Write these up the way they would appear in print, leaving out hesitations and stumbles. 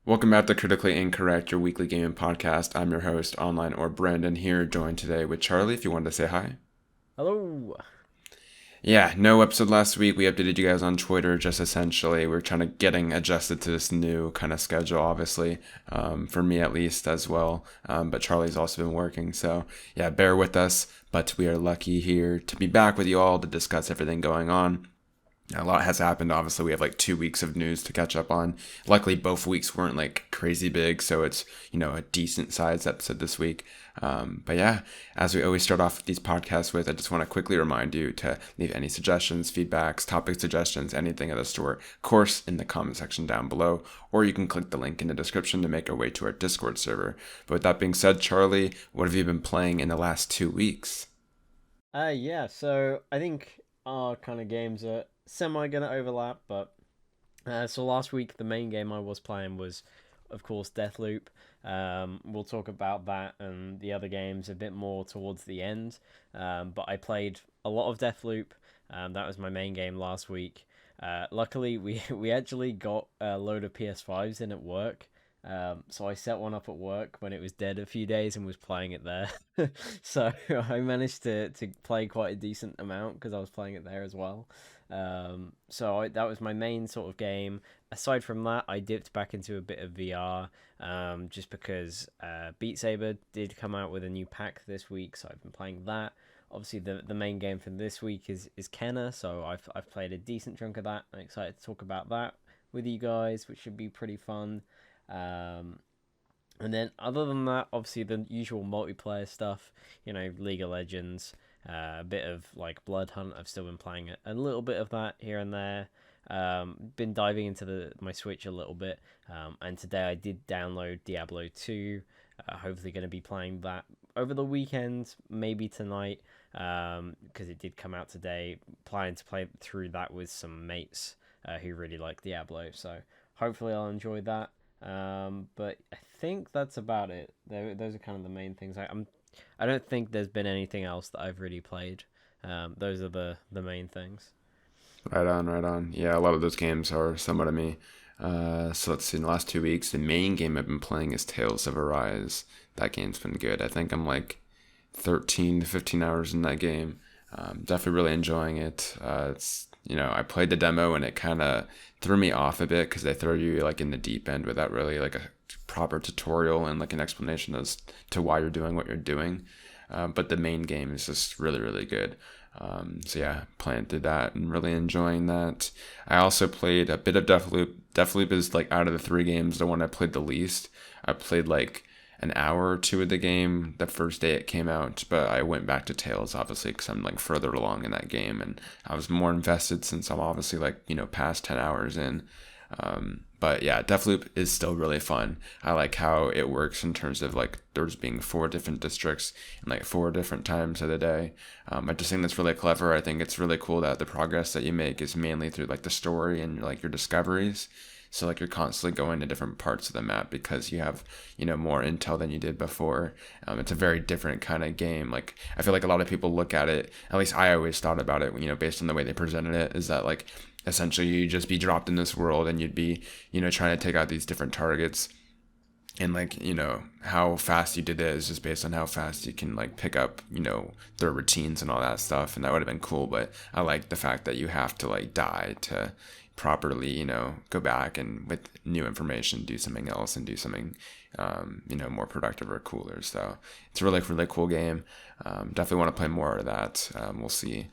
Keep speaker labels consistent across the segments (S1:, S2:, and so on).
S1: Welcome back to Critically Incorrect, your weekly gaming podcast. I'm your host, Online or Brandon, here, joined today with Charlie, if you wanted to say hi.
S2: Hello.
S1: Yeah, no episode last week. We updated you guys on Twitter, just essentially. We're trying to getting adjusted to this new kind of schedule, obviously, for me at least as well. But Charlie's also been working, so yeah, bear with us. But we are lucky here to be back with you all to discuss everything going on. A lot has happened. Obviously, we have like 2 weeks of news to catch up on. Luckily, both weeks weren't like crazy big, so it's a decent sized episode this week. But yeah, as we always start off these podcasts with, I just want to quickly remind you to leave any suggestions, feedbacks, topic suggestions, anything of the sort, of course, in the comment section down below, or you can click the link in the description to make our way to our Discord server. But with that being said, Charlie, what have you been playing in the last 2 weeks?
S2: So I think our kind of games are semi gonna overlap, but so last week the main game I was playing was, of course, Deathloop. We'll talk about that and the other games a bit more towards the end. But I played a lot of Deathloop. That was my main game last week. Luckily, we actually got a load of PS5s in at work. So I set one up at work when it was dead a few days and was playing it there. So I managed to play quite a decent amount because I was playing it there as well. That was my main sort of game. Aside from that, I dipped back into a bit of VR, just because Beat Saber did come out with a new pack this week, so I've been playing that. Obviously, the main game for this week is Kenna, so I've played a decent chunk of that. I'm excited to talk about that with you guys, which should be pretty fun. Um, and then other than that, obviously the usual multiplayer stuff, League of Legends, a bit of like Blood Hunt. I've still been playing it, a little bit of that here and there. Been diving into my Switch a little bit, and today I did download Diablo 2. Hopefully, going to be playing that over the weekend, maybe tonight, because it did come out today. Planning to play through that with some mates who really like Diablo, so hopefully I'll enjoy that. But I think that's about it. Those are kind of the main things. I don't think there's been anything else that I've really played. Those are the main things.
S1: Right on, right on. Yeah, a lot of those games are similar to me. So let's see, in the last 2 weeks, the main game I've been playing is Tales of Arise. That game's been good. I think I'm like 13 to 15 hours in that game. Definitely really enjoying it. I played the demo and it kind of threw me off a bit because they throw you like in the deep end without really like a proper tutorial and like an explanation as to why you're doing what you're doing. But the main game is just really, really good. So yeah, playing through that and really enjoying that. I also played a bit of Deathloop. Deathloop is like out of the three games, the one I played the least. I played like an hour or two of the game the first day it came out, but I went back to Tales obviously because I'm like further along in that game and I was more invested since I'm obviously like past 10 hours in. But yeah, Deathloop is still really fun. I like how it works in terms of like there's being four different districts and like four different times of the day. I just think that's really clever. I think it's really cool that the progress that you make is mainly through like the story and like your discoveries. So like you're constantly going to different parts of the map because you have more intel than you did before. It's a very different kind of game. Like I feel like a lot of people look at it. At least I always thought about it. Based on the way they presented it, is that like essentially you'd just be dropped in this world and you'd be trying to take out these different targets, and like how fast you did it is just based on how fast you can like pick up their routines and all that stuff, and that would have been cool. But I like the fact that you have to like die to properly go back and with new information do something else and do something more productive or cooler. So it's a really cool game. Definitely want to play more of that. We'll see.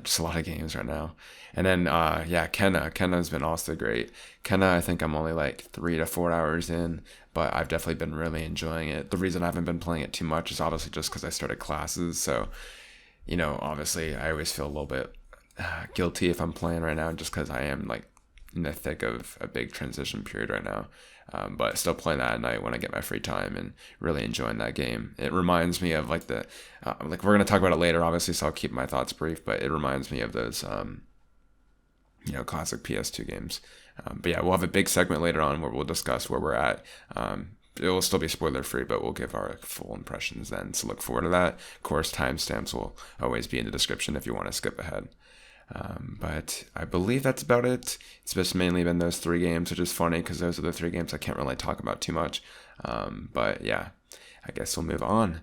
S1: Just a lot of games right now. And then yeah, Kenna's been also great. Kenna, I think I'm only like 3 to 4 hours in, but I've definitely been really enjoying it. The reason I haven't been playing it too much is obviously just because I started classes. So obviously I always feel a little bit guilty if I'm playing right now, just because I am like in the thick of a big transition period right now. But still playing that at night when I get my free time and really enjoying that game. It reminds me of like like we're gonna talk about it later, obviously, so I'll keep my thoughts brief. But it reminds me of those classic PS2 games. But yeah, we'll have a big segment later on where we'll discuss where we're at. It will still be spoiler free, but we'll give our full impressions then. So look forward to that. Of course, timestamps will always be in the description if you want to skip ahead. But I believe that's about it. It's just mainly been those three games, which is funny because those are the three games I can't really talk about too much. But yeah, I guess we'll move on.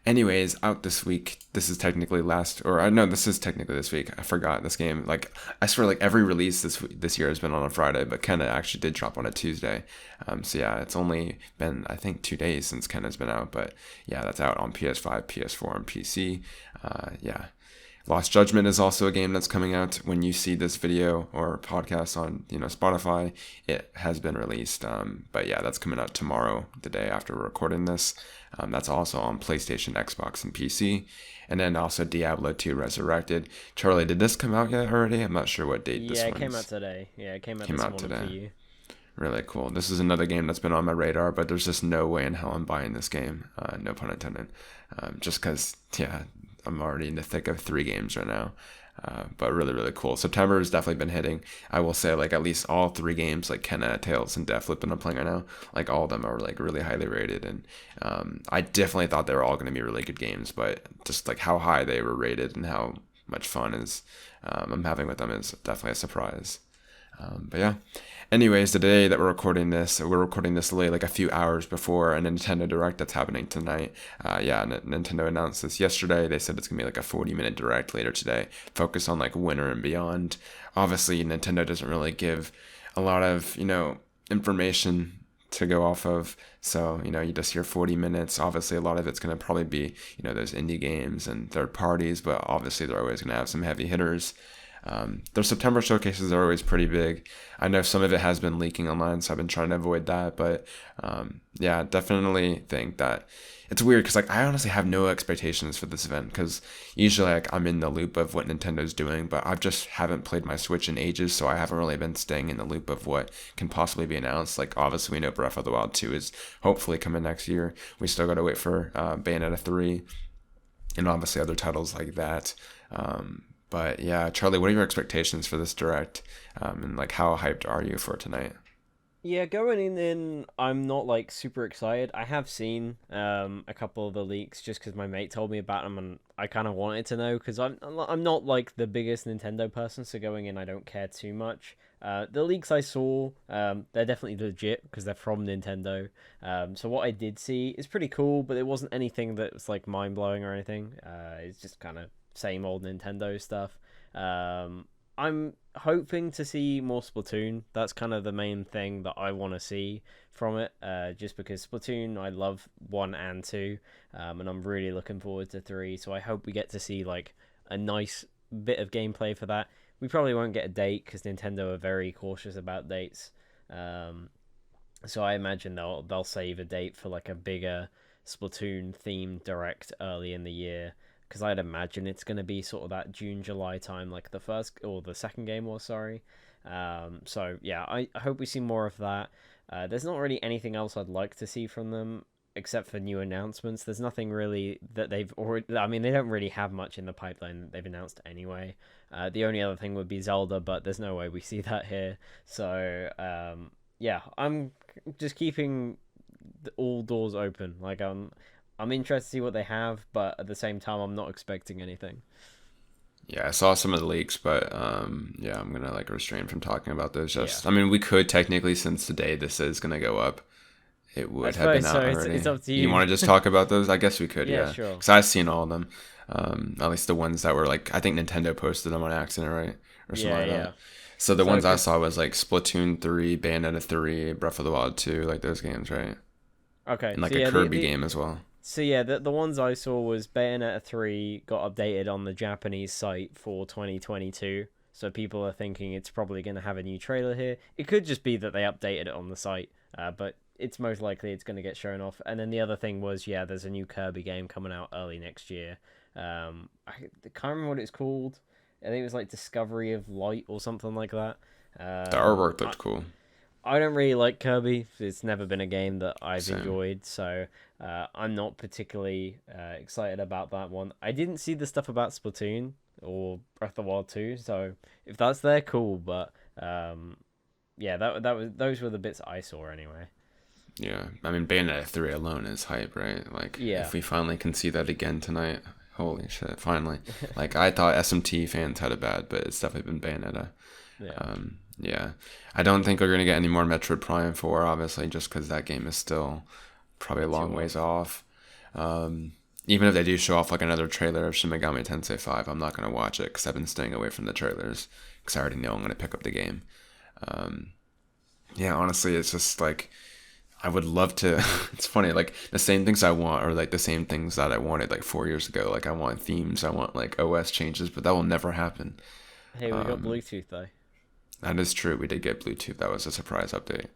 S1: Anyways, out this week. This is technically last, or I know this is technically this week. I forgot this game. Like I swear, like every release this year has been on a Friday, but Kenna actually did drop on a Tuesday. So yeah, it's only been I think 2 days since Kenna's been out, but yeah, that's out on PS5, PS4, and PC. Yeah, Lost Judgment is also a game that's coming out when you see this video or podcast on Spotify. It has been released, but yeah, that's coming out tomorrow, the day after we're recording this. That's also on PlayStation, Xbox, and PC. And then also Diablo 2 Resurrected. Charlie, did this come out yet already? I'm not sure what date this
S2: Yeah, it
S1: one's.
S2: came out today. Yeah, it came out
S1: Came
S2: this
S1: out
S2: morning for
S1: today.
S2: you.
S1: Really cool. This is another game that's been on my radar, but there's just no way in hell I'm buying this game. No pun intended. Just because, yeah, I'm already in the thick of three games right now. But really, really cool. September has definitely been hitting. I will say, like, at least all three games, like Kenna, Tales, and Deathloop that I'm playing right now, like, all of them are, like, really highly rated. And I definitely thought they were all going to be really good games, but just, like, how high they were rated and how much fun I'm having with them is definitely a surprise. But yeah. Anyways, the day that we're recording this late, like a few hours before a Nintendo Direct that's happening tonight. Nintendo announced this yesterday. They said it's gonna be like a 40-minute Direct later today, focused on like Winter and Beyond. Obviously, Nintendo doesn't really give a lot of information to go off of. So, you just hear 40 minutes. Obviously, a lot of it's going to probably be, those indie games and third parties, but obviously they're always going to have some heavy hitters. Their September showcases are always pretty big. I know some of it has been leaking online, so I've been trying to avoid that. But yeah, definitely think that it's weird because like I honestly have no expectations for this event because usually like I'm in the loop of what Nintendo's doing, but I just haven't played my Switch in ages, so I haven't really been staying in the loop of what can possibly be announced. Like obviously we know Breath of the Wild 2 is hopefully coming next year. We still got to wait for Bayonetta 3 and obviously other titles like that. But yeah, Charlie, what are your expectations for this direct? And like, how hyped are you for tonight?
S2: Yeah, going in, I'm not like super excited. I have seen a couple of the leaks just because my mate told me about them, and I kind of wanted to know because I'm not like the biggest Nintendo person, so going in, I don't care too much. The leaks I saw, they're definitely legit because they're from Nintendo. So what I did see is pretty cool, but it wasn't anything that was like mind blowing or anything. It's just kind of same old Nintendo stuff. I'm hoping to see more Splatoon. That's kind of the main thing that I want to see from it. Just because Splatoon, I love 1 and 2, and I'm really looking forward to 3. So I hope we get to see like a nice bit of gameplay for that. We probably won't get a date because Nintendo are very cautious about dates. Um, so I imagine they'll save a date for like a bigger Splatoon themed direct early in the year because I'd imagine it's going to be sort of that June July time, like the first or the second game was. Sorry. So yeah, I hope we see more of that. There's not really anything else I'd like to see from them except for new announcements. There's nothing really that they've already. I mean, they don't really have much in the pipeline that they've announced anyway. The only other thing would be Zelda, but there's no way we see that here. So yeah, I'm just keeping all doors open. Like I'm interested to see what they have, but at the same time, I'm not expecting anything.
S1: Yeah, I saw some of the leaks, but yeah, I'm gonna like restrain from talking about those.
S2: Yeah,
S1: Just, I mean, we could technically, since the day this is gonna go up, it
S2: I
S1: would have been
S2: suppose so.
S1: out
S2: It's
S1: already.
S2: up to
S1: You
S2: you.
S1: want to just talk about those? I guess we could,
S2: Yeah,
S1: yeah.
S2: sure.
S1: Because I've seen all of them. At least the ones that were like, I think Nintendo posted them on accident, right, or something
S2: Yeah,
S1: like
S2: yeah.
S1: that. So the
S2: So,
S1: ones I
S2: cause
S1: saw was like Splatoon 3, Bayonetta 3, Breath of the Wild 2, like those games, right?
S2: okay,
S1: And
S2: so
S1: like a
S2: yeah,
S1: Kirby game as well.
S2: the ones I saw was Bayonetta 3 got updated on the Japanese site for 2022. So people are thinking it's probably going to have a new trailer here. It could just be that they updated it on the site, but it's most likely it's going to get shown off. And then the other thing was, yeah, there's a new Kirby game coming out early next year. I can't remember what it's called. I think it was like Discovery of Light or something like that.
S1: The
S2: Um,
S1: artwork looked cool.
S2: I don't really like Kirby. It's never been a game that I've
S1: Same.
S2: enjoyed, so I'm not particularly excited about that one. I didn't see the stuff about Splatoon or Breath of the Wild 2, so if that's there, cool. But yeah, that was those were the bits I saw anyway.
S1: Yeah, I mean Bayonetta 3 alone is hype, right? Like
S2: Yeah,
S1: if we finally can see that again tonight, Holy shit! Finally, like I thought SMT fans had it bad, but it's definitely been Bayonetta.
S2: Yeah,
S1: Yeah, I don't think we're gonna get any more Metroid Prime 4, obviously, just because that game is still probably a
S2: too
S1: long ways
S2: old.
S1: off. Um, Even if they do show off like another trailer of Shin Megami Tensei 5, I'm not gonna watch it because I've been staying away from the trailers because I already know I'm gonna pick up the game. Um, yeah, honestly, it's just like I would love to. It's funny, like the same things I want are like the same things that I wanted like 4 years ago. Like I want themes, I want like OS changes, but that will never happen.
S2: Hey, we got
S1: Um,
S2: Bluetooth though.
S1: that is true. We did get Bluetooth. That was a surprise update.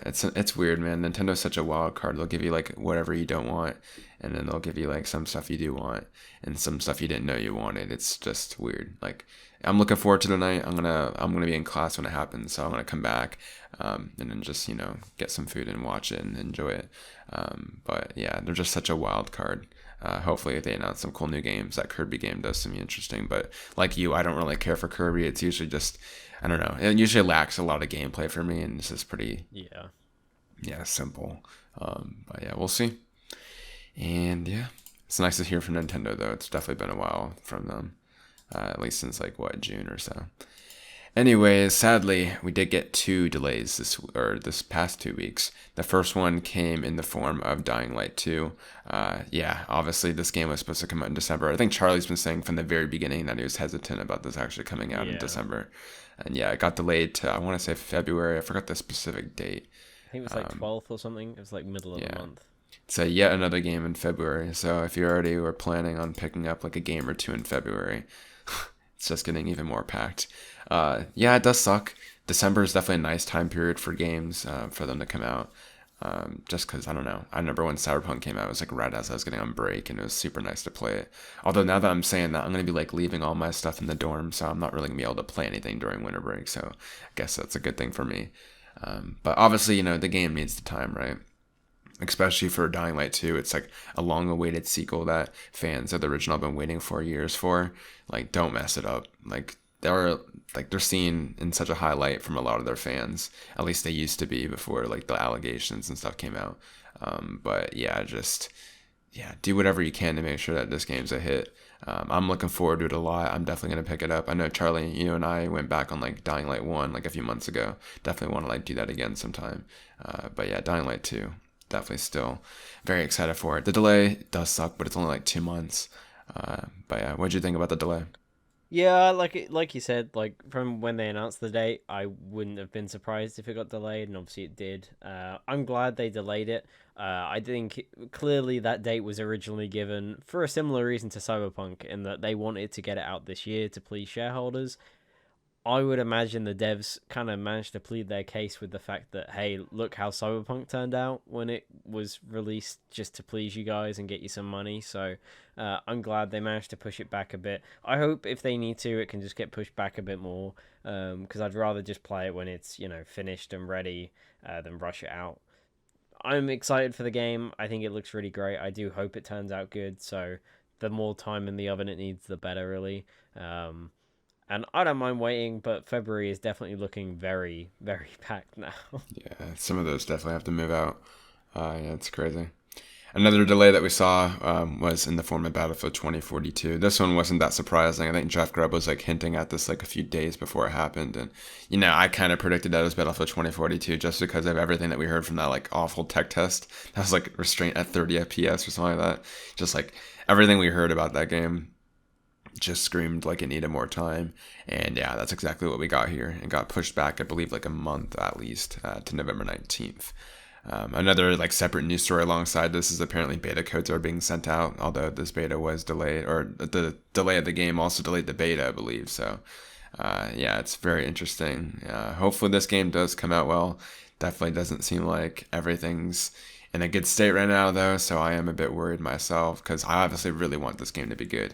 S1: It's weird, man. Nintendo's such a wild card. They'll give you like whatever you don't want, and then they'll give you like some stuff you do want, and some stuff you didn't know you wanted. It's just weird. Like I'm looking forward to tonight. I'm gonna be in class when it happens, so I'm gonna come back, and then just get some food and watch it and enjoy it. But yeah, they're just such a wild card. Hopefully they announce some cool new games. That Kirby game does seem interesting, but like you, I don't really care for Kirby. It's usually just I don't know. It usually lacks a lot of gameplay for me, and this is pretty
S2: Yeah.
S1: yeah simple. But yeah, we'll see. And yeah, it's nice to hear from Nintendo though. It's definitely been a while from them, at least since like what June or so. Anyways, sadly, we did get two delays this past 2 weeks. The first one came in the form of Dying Light 2. Yeah, obviously this game was supposed to come out in December. I think Charlie's been saying from the very beginning that he was hesitant about this actually coming out in
S2: Yeah.
S1: December. And yeah, it got delayed to I want to say February. I forgot the specific date.
S2: I think it was like
S1: Um,
S2: 12th or something. It was like middle of the
S1: yeah,
S2: month.
S1: it's a yet another game in February. So if you already were planning on picking up like a game or two in February, it's just getting even more packed. Yeah, it does suck. December is definitely a nice time period for games for them to come out. Just because I don't know. I remember when Cyberpunk came out, it was like right as I was getting on break, and it was super nice to play it. Although now that I'm saying that, I'm gonna be like leaving all my stuff in the dorm, so I'm not really gonna be able to play anything during winter break. So I guess that's a good thing for me. But obviously, the game needs the time, right? Especially for Dying Light 2. It's like a long awaited sequel that fans of the original have been waiting for years for. Like, don't mess it up. Like, they're seen in such a high light from a lot of their fans. At least they used to be before like the allegations and stuff came out. But yeah, just yeah, do whatever you can to make sure that this game's a hit. I'm looking forward to it a lot. I'm definitely gonna pick it up. I know Charlie, you and I went back on like Dying Light 1 like a few months ago. Definitely want to like do that again sometime. But yeah, Dying Light 2, definitely still very excited for it. The delay does suck, but it's only like 2 months. But yeah, what'd you think about the delay?
S2: Yeah, like you said, like from when they announced the date, I wouldn't have been surprised if it got delayed, and obviously it did. I'm glad they delayed it. I think clearly that date was originally given for a similar reason to Cyberpunk, in that they wanted to get it out this year to please shareholders. I would imagine the devs kind of managed to plead their case with the fact that, hey, look how Cyberpunk turned out when it was released just to please you guys and get you some money. So I'm glad they managed to push it back a bit. I hope if they need to, it can just get pushed back a bit more, because I'd rather just play it when it's, finished and ready than rush it out. I'm excited for the game. I think it looks really great. I do hope it turns out good. So the more time in the oven it needs, the better, really. And I don't mind waiting, but February is definitely looking very, very packed now.
S1: Yeah, some of those definitely have to move out. Yeah, it's crazy. Another delay that we saw was in the form of Battlefield 2042. This one wasn't that surprising. I think Jeff Grubb was like hinting at this like a few days before it happened, and I kind of predicted that it was Battlefield 2042 just because of everything that we heard from that like awful tech test. That was like restraint at 30 FPS or something like that. Just like everything we heard about that game just screamed like it needed more time, and yeah, that's exactly what we got here. It got pushed back, I believe, like a month at least, to November 19th. Another like separate news story alongside this is apparently beta codes are being sent out, although this beta was delayed, or the delay of the game also delayed the beta, I believe. So yeah, it's very interesting. Hopefully this game does come out well. Definitely doesn't seem like everything's in a good state right now though, so I am a bit worried myself because I obviously really want this game to be good.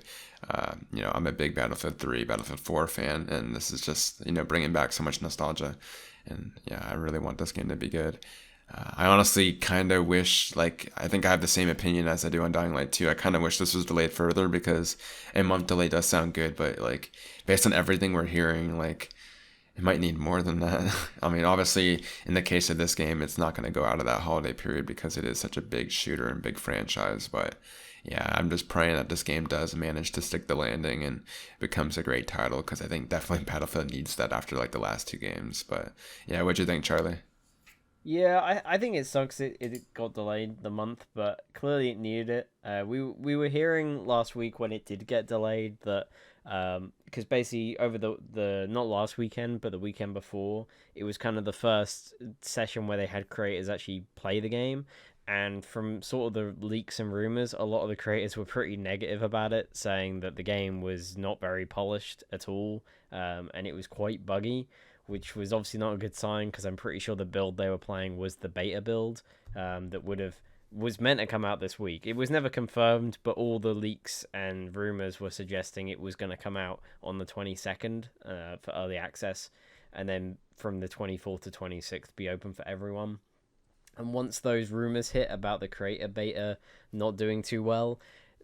S1: I'm a big Battlefield 3, Battlefield 4 fan, and this is just, bringing back so much nostalgia. And yeah, I really want this game to be good. I honestly kind of wish, like, I think I have the same opinion as I do on Dying Light 2. I kind of wish this was delayed further because a month delay does sound good, but, like, based on everything we're hearing, like, It might need more than that. I mean, obviously, in the case of this game, it's not going to go out of that holiday period because it is such a big shooter and big franchise. But yeah, I'm just praying that this game does manage to stick the landing and becomes a great title because I think definitely Battlefield needs that after like the last two games. But yeah, what'd you think, Charlie?
S2: Yeah, I think it sucks it got delayed the month, but clearly it needed it. We were hearing last week when it did get delayed that because basically over the not last weekend but the weekend before, it was kind of the first session where they had creators actually play the game, and from sort of the leaks and rumors, a lot of the creators were pretty negative about it, saying that the game was not very polished at all, and it was quite buggy, which was obviously not a good sign because I'm pretty sure the build they were playing was the beta build that was meant to come out this week. It was never confirmed, but all the leaks and rumors were suggesting it was going to come out on the 22nd for early access, and then from the 24th to 26th be open for everyone. And once those rumors hit about the creator beta not doing too well,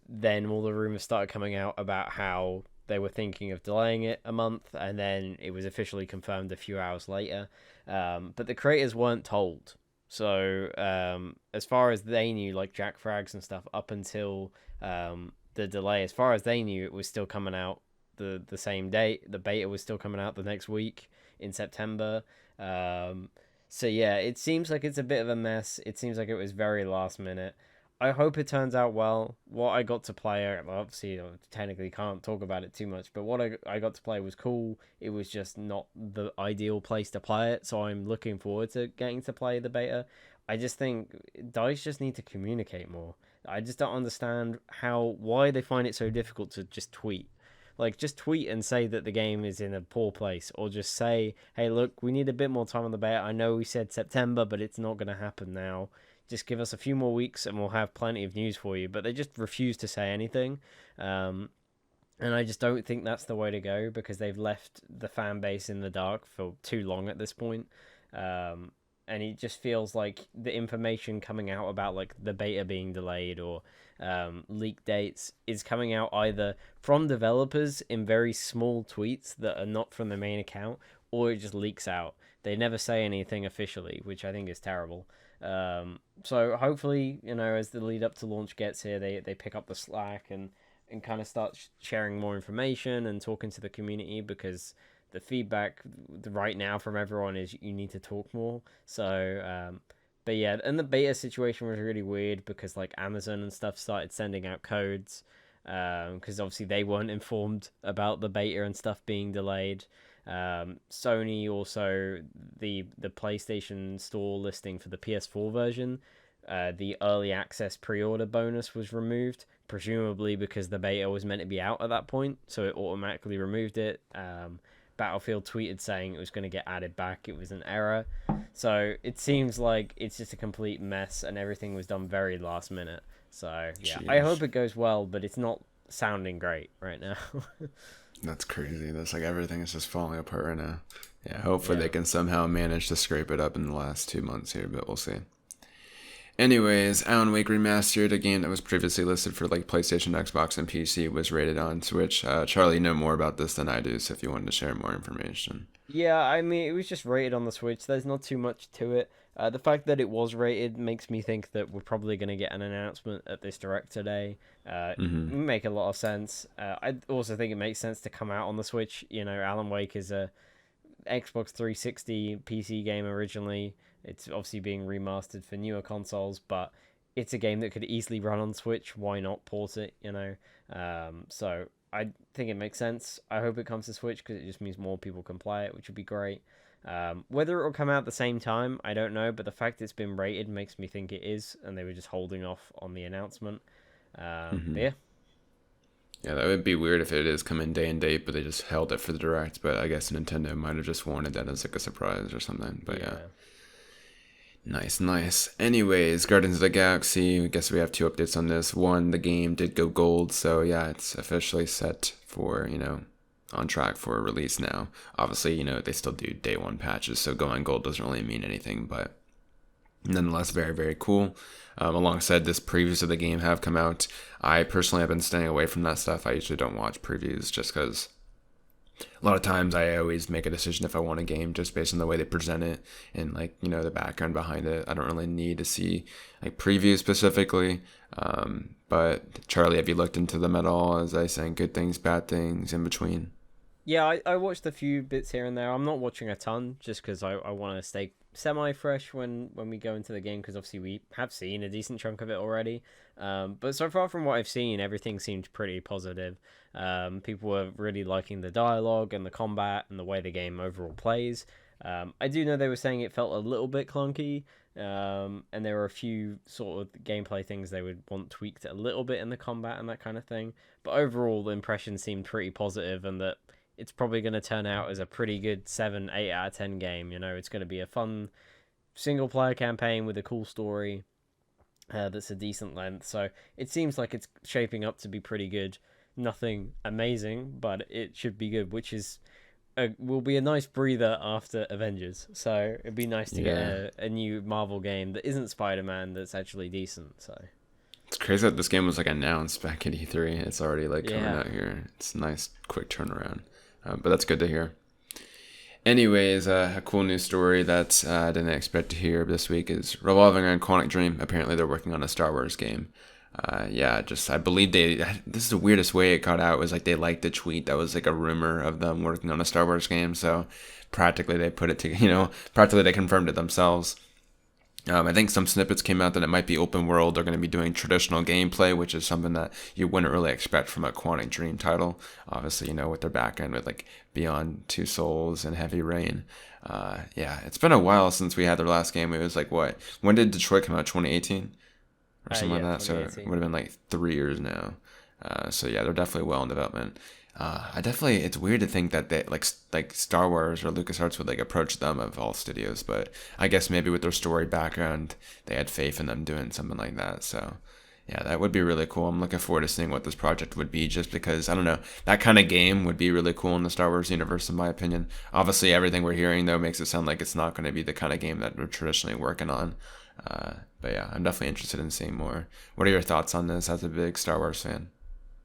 S2: then all the rumors started coming out about how they were thinking of delaying it a month, and then it was officially confirmed a few hours later. But the creators weren't told. So, as far as they knew, like Jack Frags and stuff, up until the delay, as far as they knew, it was still coming out the same date. The beta was still coming out the next week in September. So yeah, it seems like it's a bit of a mess. It seems like it was very last minute. I hope it turns out well. What I got to play, well, obviously, I technically can't talk about it too much, but what I got to play was cool. It was just not the ideal place to play it, so I'm looking forward to getting to play the beta. I just think DICE just need to communicate more. I just don't understand why they find it so difficult to just tweet. Like, just tweet and say that the game is in a poor place, or just say, hey, look, we need a bit more time on the beta. I know we said September, but it's not going to happen now. Just give us a few more weeks and we'll have plenty of news for you. But they just refuse to say anything. And I just don't think that's the way to go because they've left the fan base in the dark for too long at this point. And it just feels like the information coming out about like the beta being delayed or leak dates is coming out either from developers in very small tweets that are not from the main account, or it just leaks out. They never say anything officially, which I think is terrible. So hopefully, as the lead up to launch gets here, they pick up the slack and kind of start sharing more information and talking to the community, because the feedback right now from everyone is you need to talk more. So, but yeah, and the beta situation was really weird because like Amazon and stuff started sending out codes because obviously they weren't informed about the beta and stuff being delayed. Sony also, the PlayStation Store listing for the PS4 version, the early access pre-order bonus was removed, presumably because the beta was meant to be out at that point, so it automatically removed it. Battlefield tweeted saying it was going to get added back. It was an error. So it seems like it's just a complete mess and everything was done very last minute. So yeah, I
S1: Jeez.
S2: hope it goes well, but it's not sounding great right now.
S1: That's crazy. That's like everything is just falling apart right now. Yeah, hopefully
S2: Yeah.
S1: they can somehow manage to scrape it up in the last 2 months here, but we'll see. Anyways, Alan Wake Remastered, a game that was previously listed for like PlayStation, Xbox, and PC, was rated on Switch. Charlie, you know more about this than I do, so if you wanted to share more information.
S2: Yeah, I mean, it was just rated on the Switch. There's not too much to it. The fact that it was rated makes me think that we're probably going to get an announcement at this Direct today.
S1: Mm-hmm.
S2: Make a lot of sense. I also think it makes sense to come out on the Switch. Alan Wake is a Xbox 360 PC game originally. It's obviously being remastered for newer consoles, but it's a game that could easily run on Switch. Why not port it? So I think it makes sense. I hope it comes to Switch because it just means more people can play it, which would be great. Whether it will come out at the same time, I don't know, but the fact it's been rated makes me think it is, and they were just holding off on the announcement.
S1: Mm-hmm.
S2: But yeah,
S1: Yeah, that would be weird if it is coming day and date, but they just held it for the Direct. But I guess Nintendo might have just wanted that as like a surprise or something. But yeah.
S2: yeah.
S1: Nice, nice. Anyways, Guardians of the Galaxy, I guess we have two updates on this. One, the game did go gold, so yeah, it's officially set for, on track for a release now. Obviously, they still do day one patches, so going gold doesn't really mean anything, but nonetheless, very, very cool. Alongside this, previews of the game have come out. I personally have been staying away from that stuff. I usually don't watch previews just because A lot of times I always make a decision if I want a game just based on the way they present it and like, the background behind it. I don't really need to see like previews specifically. But Charlie, have you looked into them at all? As I saying good things, bad things, in between?
S2: Yeah, I watched a few bits here and there. I'm not watching a ton just because I want to stay semi fresh when we go into the game because obviously we have seen a decent chunk of it already. But so far from what I've seen, everything seemed pretty positive. People were really liking the dialogue and the combat and the way the game overall plays. I do know they were saying it felt a little bit clunky, and there were a few sort of gameplay things they would want tweaked a little bit in the combat and that kind of thing. But overall, the impression seemed pretty positive, and that it's probably going to turn out as a pretty good 7, 8 out of 10 game. It's going to be a fun single player campaign with a cool story that's a decent length. So it seems like it's shaping up to be pretty good. Nothing amazing, but it should be good, which is will be a nice breather after Avengers. So it'd be nice to get
S1: Yeah.
S2: a new Marvel game that isn't Spider-Man that's actually decent. So
S1: It's crazy that this game was like announced back at E3. It's already like coming
S2: yeah,
S1: out here. It's a nice quick turnaround. But that's good to hear. Anyways, a cool news story that I didn't expect to hear this week is revolving around Quantic Dream. Apparently, they're working on a Star Wars game. Yeah, just I believe they. This is the weirdest way it got out. Was like they liked the tweet that was like a rumor of them working on a Star Wars game. So practically they put it to practically they confirmed it themselves. I think some snippets came out that it might be open world. They're going to be doing traditional gameplay, which is something that you wouldn't really expect from a Quantic Dream title. Obviously, with their background with like Beyond Two Souls and Heavy Rain. Yeah, it's been a while since we had their last game. It was like what? When did Detroit come out? 2018 or something like
S2: yeah,
S1: that. So it
S2: 2018.
S1: would have been like 3 years now. So yeah, they're definitely well in development. It's weird to think that they like Star Wars or LucasArts would like approach them of all studios, but I guess maybe with their story background, they had faith in them doing something like that. So yeah, that would be really cool. I'm looking forward to seeing what this project would be, just because I don't know, that kind of game would be really cool in the Star Wars universe, in my opinion. Obviously, everything we're hearing though makes it sound like it's not going to be the kind of game that we're traditionally working on. But yeah, I'm definitely interested in seeing more. What are your thoughts on this as a big Star Wars fan?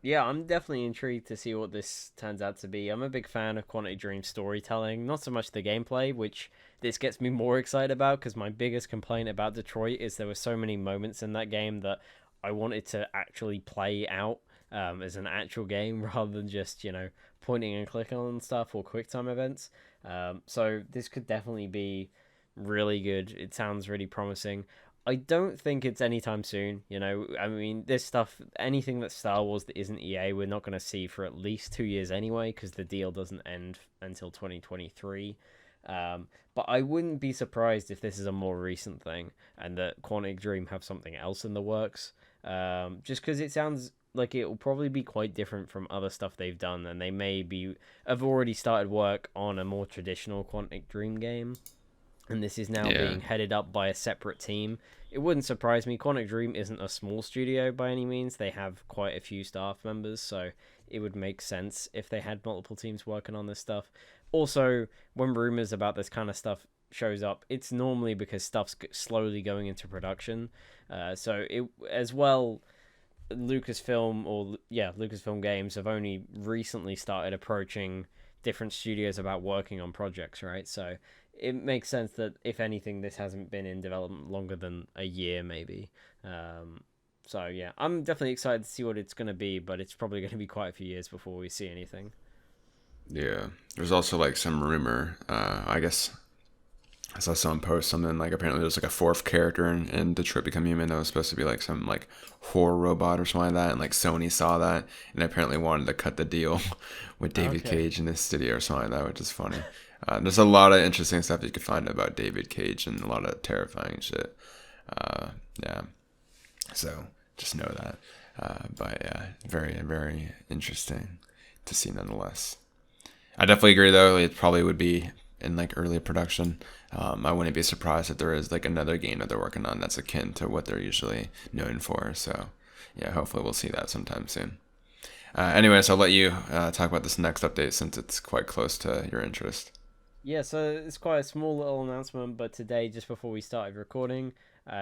S2: Yeah, I'm definitely intrigued to see what this turns out to be. I'm a big fan of Quantic Dream storytelling, not so much the gameplay, which this gets me more excited about because my biggest complaint about Detroit is there were so many moments in that game that I wanted to actually play out as an actual game rather than just, pointing and clicking on stuff or QuickTime events. So this could definitely be really good. It sounds really promising. I don't think it's anytime soon. I mean, this stuff, anything that's Star Wars that isn't EA, we're not going to see for at least 2 years anyway, because the deal doesn't end until 2023. But I wouldn't be surprised if this is a more recent thing and that Quantic Dream have something else in the works. Just because it sounds like it will probably be quite different from other stuff they've done, and they have already started work on a more traditional Quantic Dream game, and this is now
S1: Yeah.
S2: being headed up by a separate team. It wouldn't surprise me. Quantic Dream isn't a small studio by any means. They have quite a few staff members, so it would make sense if they had multiple teams working on this stuff. Also, when rumors about this kind of stuff shows up, it's normally because stuff's slowly going into production. So it as well. Lucasfilm Games have only recently started approaching different studios about working on projects, right? So it makes sense that if anything, this hasn't been in development longer than a year, maybe. So yeah, I'm definitely excited to see what it's going to be, but it's probably going to be quite a few years before we see anything.
S1: Yeah. There's also like some rumor. I guess I saw someone post something like apparently there's like a fourth character in Detroit Become Human that was supposed to be like some like horror robot or something like that, and like Sony saw that and apparently wanted to cut the deal with David
S2: Okay.
S1: Cage in this studio or something like that, which is funny. There's a lot of interesting stuff you could find about David Cage and a lot of terrifying shit. Uh, yeah. So just know that. But yeah, very, very interesting to see nonetheless. I definitely agree though. It probably would be in like early production. I wouldn't be surprised if there is like another game that they're working on that's akin to what they're usually known for. So yeah, hopefully we'll see that sometime soon. Anyways, I'll let you talk about this next update since it's quite close to your interest.
S2: Yeah, so it's quite a small little announcement, but today, just before we started recording,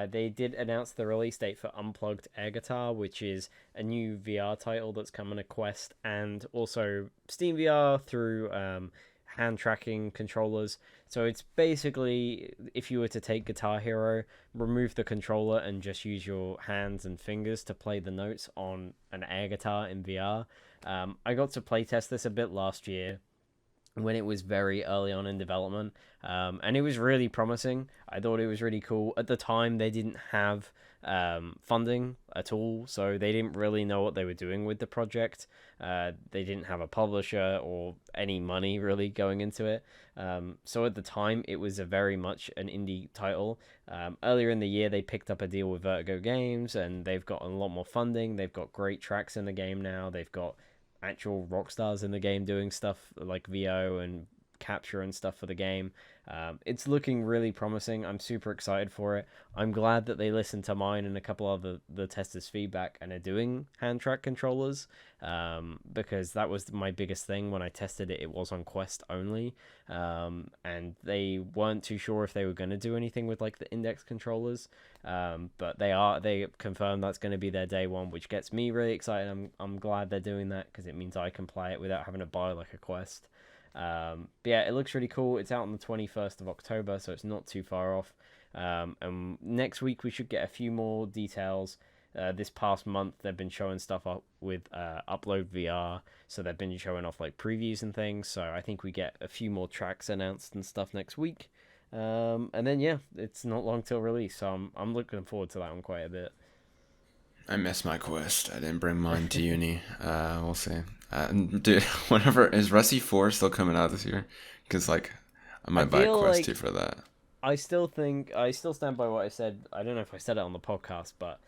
S2: They did announce the release date for Unplugged Air Guitar, which is a new VR title that's coming to Quest and also Steam VR through hand tracking controllers. So it's basically if you were to take Guitar Hero, remove the controller, and just use your hands and fingers to play the notes on an air guitar in VR. I got to playtest this a bit last year when it was very early on in development, and it was really promising. I thought it was really cool. At the time, they didn't have funding at all, so they didn't really know what they were doing with the project. They didn't have a publisher or any money really going into it. So at the time, it was a very much an indie title. Earlier in the year, they picked up a deal with Vertigo Games, and they've got a lot more funding. They've got great tracks in the game now. They've got actual rock stars in the game doing stuff like VO and capture and stuff for the game. It's looking really promising. I'm super excited for it. I'm glad that they listened to mine and a couple of the testers' feedback and are doing hand track controllers, because that was my biggest thing when I tested it. It was on Quest only, and they weren't too sure if they were going to do anything with like the index controllers, but they confirmed that's going to be their day one, which gets me really excited. I'm glad they're doing that because it means I can play it without having to buy like a Quest. But yeah, it looks really cool. It's out on the 21st of October, so it's not too far off. And next week we should get a few more details. This past month they've been showing stuff up with Upload VR, so they've been showing off like previews and things. So I think we get a few more tracks announced and stuff next week. And then yeah, it's not long till release, so I'm looking forward to that one quite a bit.
S1: I miss my Quest. I didn't bring mine to uni. We'll see. Dude, whatever. Is Resi 4 still coming out this year? Because, like, I might buy a Quest 2 for that.
S2: I still stand by what I said. I don't know if I said it on the podcast, but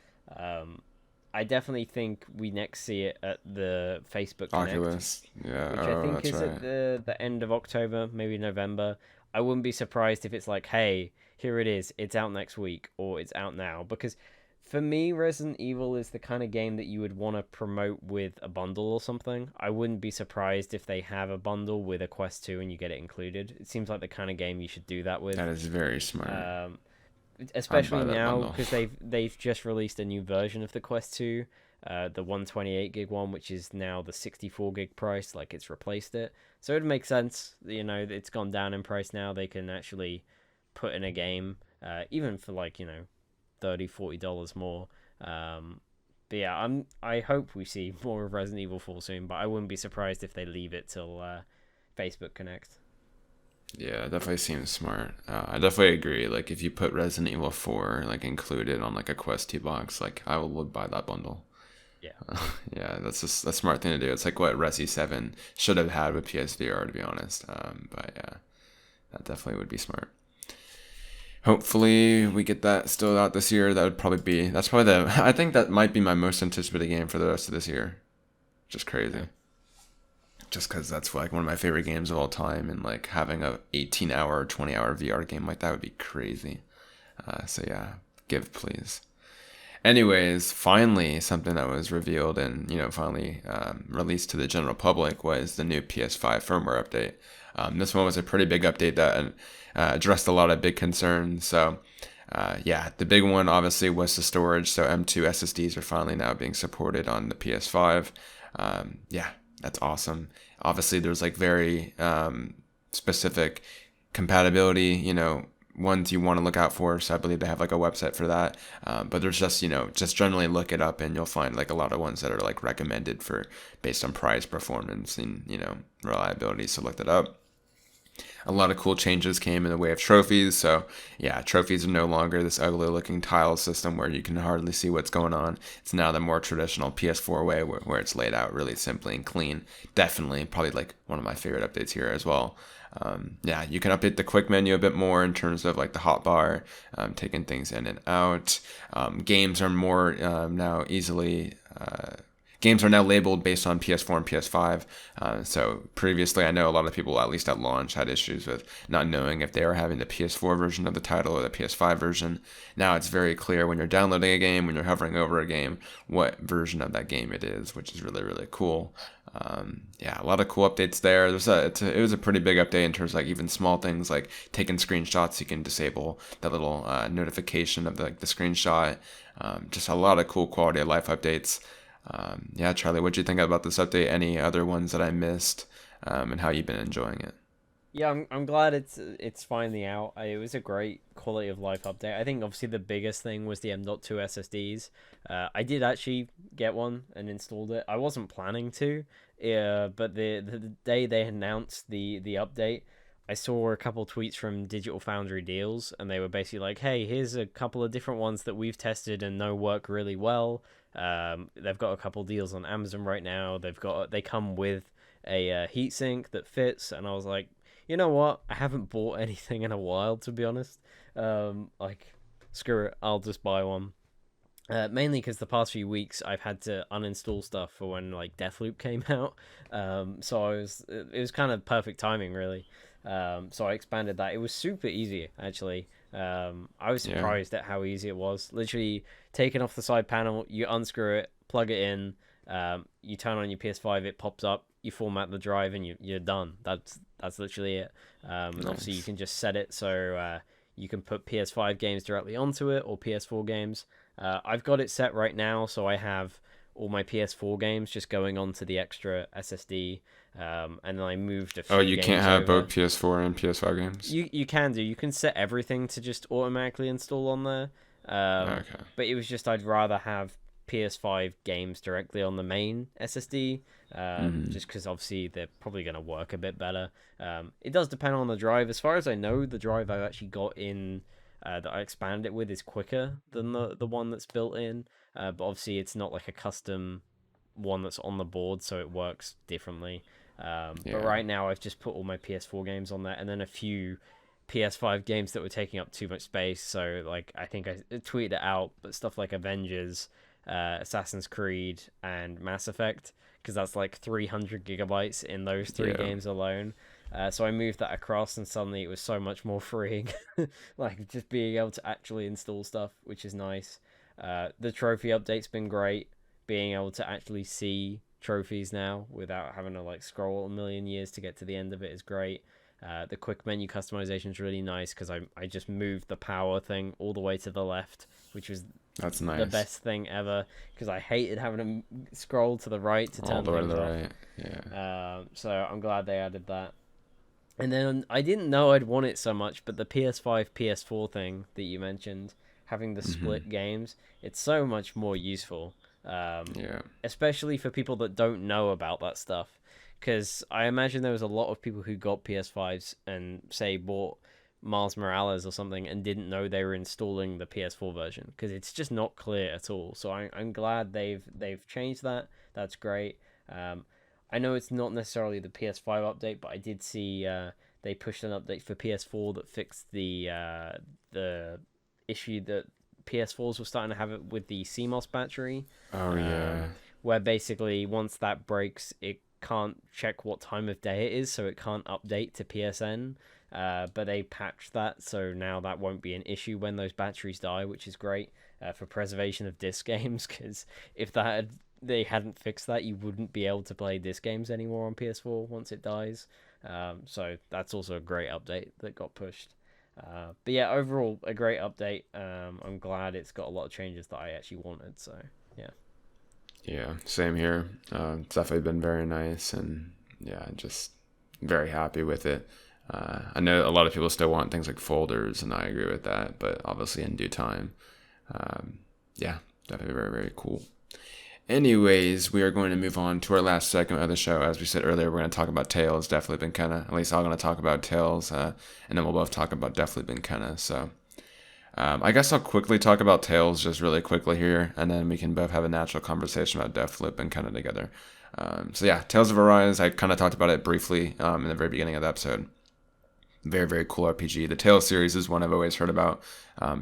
S2: I definitely think we next see it at the Facebook Connect,
S1: Oculus. Yeah,
S2: which I think is
S1: right.
S2: at the end of October, maybe November. I wouldn't be surprised if it's like, hey, here it is, it's out next week, or it's out now, because for me, Resident Evil is the kind of game that you would want to promote with a bundle or something. I wouldn't be surprised if they have a bundle with a Quest 2 and you get it included. It seems like the kind of game you should do that with.
S1: That is very smart.
S2: Especially now, because they've just released a new version of the Quest 2, the 128 gig one, which is now the 64 gig price. Like, it's replaced it. So it makes sense. You know, it's gone down in price now. They can actually put in a game, even for like, $30-$40 more. But yeah, I hope we see more of Resident Evil 4 soon, but I wouldn't be surprised if they leave it till Facebook Connect.
S1: Yeah, it definitely seems smart. I definitely agree. Like, if you put Resident Evil 4 like included on like a Quest 2 box, like I would buy that bundle.
S2: Yeah.
S1: Yeah, that's just a smart thing to do. It's like what Resi 7 should have had with PSVR, to be honest. But yeah, that definitely would be smart. Hopefully we get that still out this year. That's probably I think that might be my most anticipated game for the rest of this year. Just crazy. Just because that's like one of my favorite games of all time, and like having a 18-hour, 20-hour VR game like that would be crazy. So yeah, give please. Anyways, finally something that was revealed and finally released to the general public was the new PS5 firmware update. This one was a pretty big update that addressed a lot of big concerns. So yeah, the big one obviously was the storage. So M2 SSDs are finally now being supported on the PS5. Yeah, that's awesome. Obviously, there's like very specific compatibility, ones you want to look out for. So I believe they have like a website for that. But there's just generally look it up and you'll find like a lot of ones that are like recommended for based on price, performance, and reliability. So look that up. A lot of cool changes came in the way of trophies. So yeah, trophies are no longer this ugly looking tile system where you can hardly see what's going on. It's now the more traditional PS4 way where it's laid out really simply and clean. Definitely probably like one of my favorite updates here as well. Yeah, you can update the quick menu a bit more in terms of like the hotbar, taking things in and out. Games are more now easily Games are now labeled based on PS4 and PS5. So previously, I know a lot of people, at least at launch, had issues with not knowing if they were having the PS4 version of the title or the PS5 version. Now it's very clear when you're downloading a game, when you're hovering over a game, what version of that game it is, which is really, really cool. Yeah, a lot of cool updates there. It was a pretty big update in terms of like even small things like taking screenshots. You can disable that little notification of the screenshot. Just a lot of cool quality of life updates. Yeah, Charlie, what'd you think about this update? Any other ones that I missed, and how you've been enjoying it?
S2: Yeah, I'm glad it's finally out. It was a great quality of life update. I think obviously the biggest thing was the M.2 SSDs. I did actually get one and installed it. I wasn't planning to, yeah, but the day they announced the update, I saw a couple tweets from Digital Foundry Deals, and they were basically like, "Hey, here's a couple of different ones that we've tested and know work really well." They've got a couple deals on Amazon right now. They come with a heatsink that fits, and I was like, you know what? I haven't bought anything in a while, to be honest. Like, screw it, I'll just buy one. Mainly because the past few weeks I've had to uninstall stuff for when like Deathloop came out. So it was kind of perfect timing, really. So I expanded that. It was super easy, actually. I was
S1: Yeah,
S2: surprised at how easy it was. Literally, taking off the side panel, you unscrew it, plug it in, you turn on your PS5, it pops up, you format the drive, and you're done. That's literally it. And obviously, you
S1: nice.
S2: can just set it so you can put PS5 games directly onto it or PS4 games. I've got it set right now, so I have all my PS4 games just going onto the extra SSD, and then I moved a
S1: Oh,
S2: few
S1: you can't
S2: games
S1: have both
S2: over.
S1: PS4 and PS5 games?
S2: You can set everything to just automatically install on there.
S1: Okay.
S2: But it was just I'd rather have PS5 games directly on the main SSD,
S1: Mm-hmm.
S2: just because obviously they're probably going to work a bit better. It does depend on the drive. As far as I know, the drive I've actually got in that I expanded it with is quicker than the one that's built in. But obviously it's not like a custom one that's on the board, so it works differently. But
S1: Yeah.
S2: right now, I've just put all my PS4 games on there, and then a few PS5 games that were taking up too much space. So, like, I think I tweeted it out, but stuff like Avengers, Assassin's Creed, and Mass Effect, because that's like 300 gigabytes in those three
S1: Yeah.
S2: games alone. So I moved that across, and suddenly it was so much more freeing, like just being able to actually install stuff, which is nice. The trophy update's been great, being able to actually see trophies now without having to like scroll a million years to get to the end of it is great. The quick menu customization is really nice because I just moved the power thing all the way to the left, which was
S1: That's
S2: the
S1: nice.
S2: best thing ever because I hated having to scroll to the right to
S1: All
S2: turn
S1: the way to
S2: things
S1: the
S2: off.
S1: right. Yeah.
S2: So I'm glad they added that. And then I didn't know I'd want it so much, but the PS5, PS4 thing that you mentioned, having the
S1: Mm-hmm.
S2: split games, it's so much more useful,
S1: Yeah.
S2: especially for people that don't know about that stuff. Because I imagine there was a lot of people who got PS5s and, say, bought Miles Morales or something and didn't know they were installing the PS4 version because it's just not clear at all. So I'm glad they've changed that. That's great. Um, I know it's not necessarily the PS5 update, but I did see they pushed an update for PS4 that fixed the issue that PS4s were starting to have it with the CMOS battery,
S1: Oh,
S2: um,
S1: yeah.
S2: where basically once that breaks, it can't check what time of day it is, so it can't update to PSN. But they patched that, so now that won't be an issue when those batteries die, which is great for preservation of disc games. Because if they hadn't fixed that, you wouldn't be able to play disc games anymore on PS4 once it dies. So that's also a great update that got pushed. But yeah, overall a great update. I'm glad it's got a lot of changes that I actually wanted. So yeah.
S1: Yeah. Same here. It's definitely been very nice, and yeah, just very happy with it. I know a lot of people still want things like folders, and I agree with that, but obviously in due time. Um, yeah, definitely very, very cool. Anyways, we are going to move on to our last segment of the show. As we said earlier, we're going to talk about Tales. Definitely been kind of, at least I'm going to talk about Tales, and then we'll both talk about Definitely been kind of. So I guess I'll quickly talk about Tales just really quickly here, and then we can both have a natural conversation about Deathloop and kind of together. So yeah, Tales of Arise, I kind of talked about it briefly in the very beginning of the episode. Very, very cool RPG. The Tales series is one I've always heard about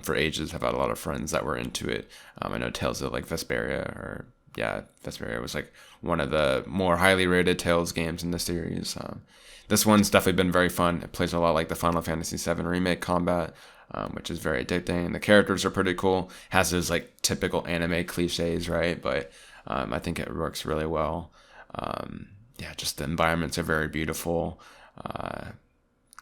S1: for ages. I've had a lot of friends that were into it. I know Tales of like Vesperia, or yeah, Vesperia was like one of the more highly rated Tales games in the series. This one's definitely been very fun. It plays a lot like the Final Fantasy VII Remake combat, which is very addicting. The characters are pretty cool. Has those like typical anime cliches, right? But I think it works really well. yeah, just the environments are very beautiful.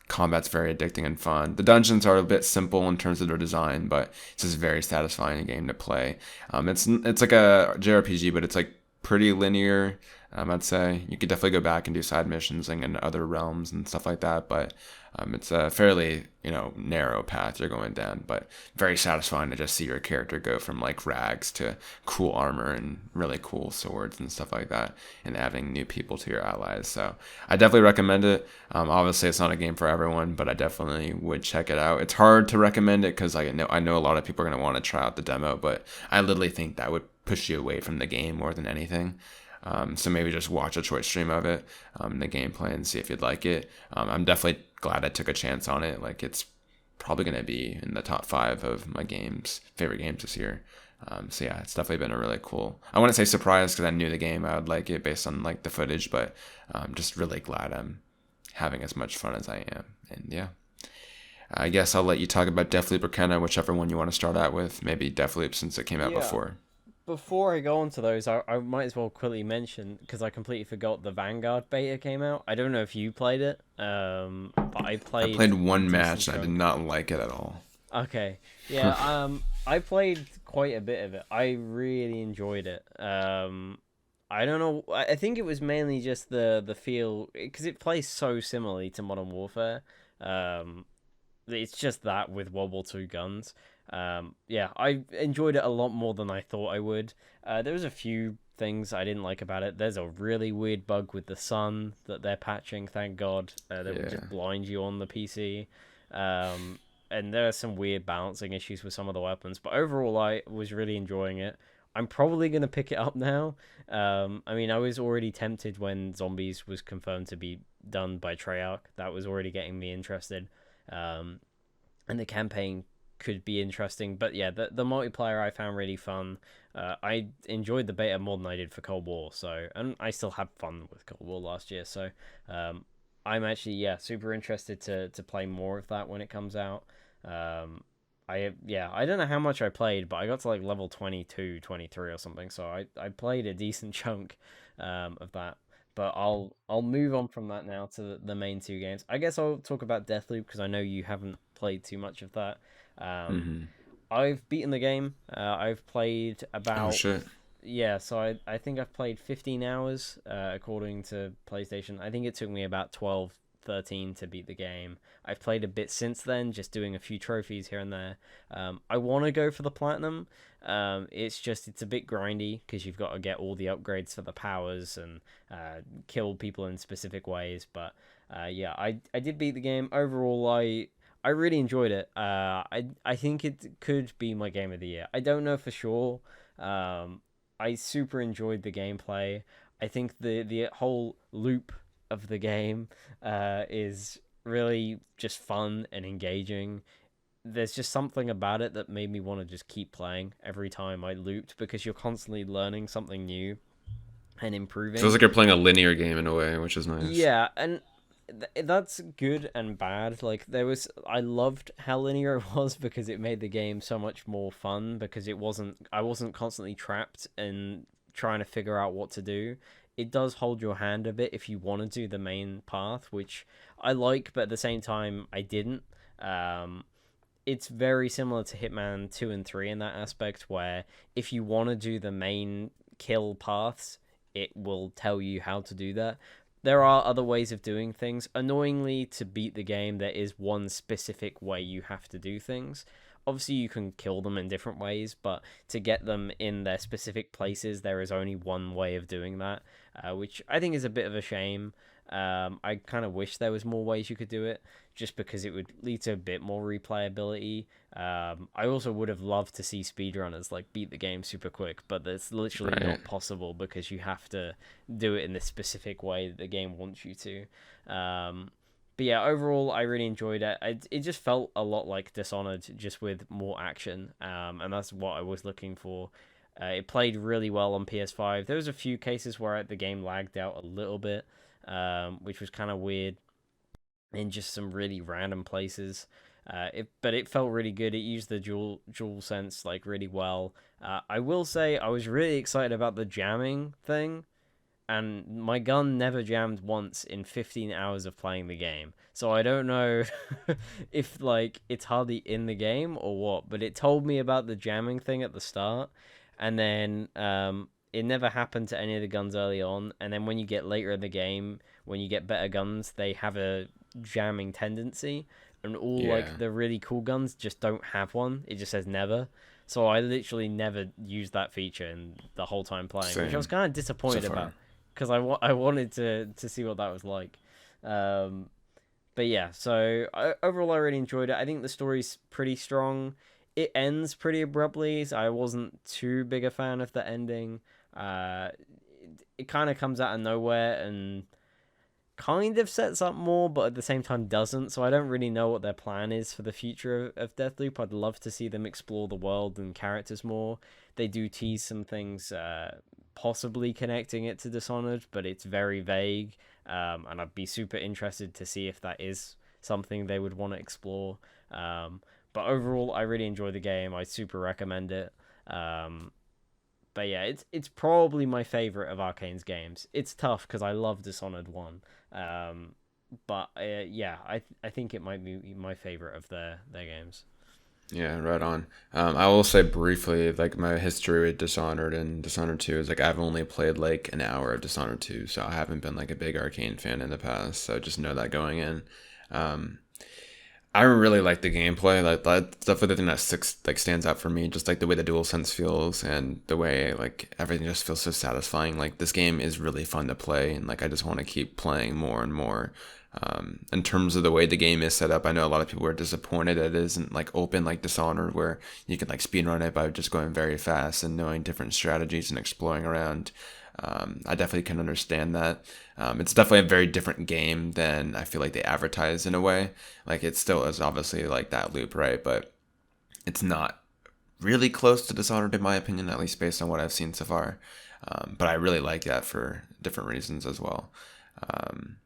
S1: Combat's very addicting and fun. The dungeons are a bit simple in terms of their design, but it's just very satisfying game to play. It's like a JRPG, but it's like pretty linear. I'd say you could definitely go back and do side missions and in other realms and stuff like that, but it's a fairly narrow path you're going down, but very satisfying to just see your character go from like rags to cool armor and really cool swords and stuff like that, and adding new people to your allies. So I definitely recommend it. Obviously, it's not a game for everyone, but I definitely would check it out. It's hard to recommend it because I know a lot of people are gonna want to try out the demo, but I literally think that would push you away from the game more than anything. So maybe just watch a short stream of it, the gameplay, and see if you'd like it. I'm definitely glad I took a chance on it. Like it's probably gonna be in the top 5 of my favorite games this year. So yeah, it's definitely been a really cool. I wouldn't say surprise because I knew the game I would like it based on like the footage, but just really glad I'm having as much fun as I am. And yeah, I guess I'll let you talk about Deathloop or Kenna, whichever one you want to start out with. Maybe Deathloop since it came out
S2: Yeah.
S1: before.
S2: Before I go on to those, I might as well quickly mention because I completely forgot the Vanguard beta came out. I don't know if you played it, but I
S1: I
S2: played
S1: played
S2: a
S1: one
S2: decent
S1: match and I did
S2: chunk.
S1: not like it at all.
S2: Okay, yeah, I played quite a bit of it. I really enjoyed it. I don't know. I think it was mainly just the feel because it plays so similarly to Modern Warfare. Um, it's just that with World War Two guns. Yeah, I enjoyed it a lot more than I thought I would. There was a few things I didn't like about it. There's a really weird bug with the sun that they're patching, thank God. That would
S1: Yeah.
S2: just blind you on the PC. Um, and there are some weird balancing issues with some of the weapons. But overall, I was really enjoying it. I'm probably going to pick it up now. I mean, I was already tempted when Zombies was confirmed to be done by Treyarch. That was already getting me interested. Um, and the campaign could be interesting. But yeah, the multiplayer I found really fun. I enjoyed the beta more than I did for Cold War. So, and I still had fun with Cold War last year. So, um, I'm actually super interested to play more of that when it comes out. I don't know how much I played, but I got to like level 22, 23 or something. So I played a decent chunk of that. But I'll move on from that now to the main two games. I guess I'll talk about Deathloop because I know you haven't played too much of that. Um,
S1: Hmm.
S2: I've beaten the game. I've played
S1: Oh
S2: about
S1: shit.
S2: yeah, so I think I've played 15 hours according to PlayStation. I think it took me about 12, 13 to beat the game. I've played a bit since then, just doing a few trophies here and there. I want to go for the platinum. It's a bit grindy because you've got to get all the upgrades for the powers and kill people in specific ways. But yeah, I did beat the game. Overall, I really enjoyed it. I think it could be my game of the year. I don't know for sure. I super enjoyed the gameplay. I think the whole loop of the game is really just fun and engaging. There's just something about it that made me want to just keep playing every time I looped because you're constantly learning something new and
S1: Feels
S2: improving.
S1: like you're playing a linear game in a way, which is nice.
S2: Yeah, and that's good and bad. Like I loved how linear it was because it made the game so much more fun because I wasn't constantly trapped and trying to figure out what to do. It does hold your hand a bit if you want to do the main path, which I like, but at the same time I didn't. Um, it's very similar to Hitman 2 and 3 in that aspect where if you want to do the main kill paths, it will tell you how to do that. There are other ways of doing things. Annoyingly, to beat the game, there is one specific way you have to do things. Obviously, you can kill them in different ways, but to get them in their specific places, there is only one way of doing that, which I think is a bit of a shame. I kind of wish there was more ways you could do it, just because it would lead to a bit more replayability. I also would have loved to see speedrunners like beat the game super quick, but that's literally
S1: Right.
S2: not possible because you have to do it in the specific way that the game wants you to. But yeah, overall, I really enjoyed it. It just felt a lot like Dishonored, just with more action, and that's what I was looking for. It played really well on PS5. There was a few cases where the game lagged out a little bit, which was kind of weird in just some really random places. But it felt really good. It used the dual sense like really well. I will say I was really excited about the jamming thing. and my gun never jammed once in 15 hours of playing the game. So I don't know if like it's hardly in the game or what, but it told me about the jamming thing at the start, and then it never happened to any of the guns early on, and then when you get later in the game, when you get better guns, they have a jamming tendency, and all like
S1: Yeah,
S2: the really cool guns just don't have one. It just says never. So I literally never used that feature in the whole time playing, which I was
S1: same
S2: kind of
S1: so
S2: disappointed
S1: far.
S2: about because I wanted to see what that was like. Um, but yeah, so overall I really enjoyed it. I think the story's pretty strong. It ends pretty abruptly, so I wasn't too big a fan of the ending. It kind of comes out of nowhere and kind of sets up more, but at the same time doesn't. So I don't really know what their plan is for the future of Deathloop. I'd love to see them explore the world and characters more. They do tease some things, possibly connecting it to Dishonored, but it's very vague. And I'd be super interested to see if that is something they would want to explore. But overall, I really enjoy the game. I super recommend it. Um, but yeah, it's probably my favorite of Arcane's games. It's tough because I love Dishonored 1. Um, but yeah, I think it might be my favorite of their games.
S1: Yeah, right on. I will say briefly, like my history with Dishonored and Dishonored 2 is like I've only played like an hour of Dishonored 2, so I haven't been like a big Arcane fan in the past. So just know that going in. Um, I really like the gameplay. Like that's definitely the thing that stands out for me. Just like the way the DualSense feels and the way like everything just feels so satisfying. Like this game is really fun to play, and like I just want to keep playing more and more. In terms of the way the game is set up, I know a lot of people are disappointed that it isn't like open like Dishonored, where you can like speedrun it by just going very fast and knowing different strategies and exploring around. I definitely can understand that. It's definitely a very different game than I feel like they advertise in a way. Like it still is obviously like that loop, right? But it's not really close to Dishonored in my opinion, at least based on what I've seen so far. But I really like that for different reasons as well. Um,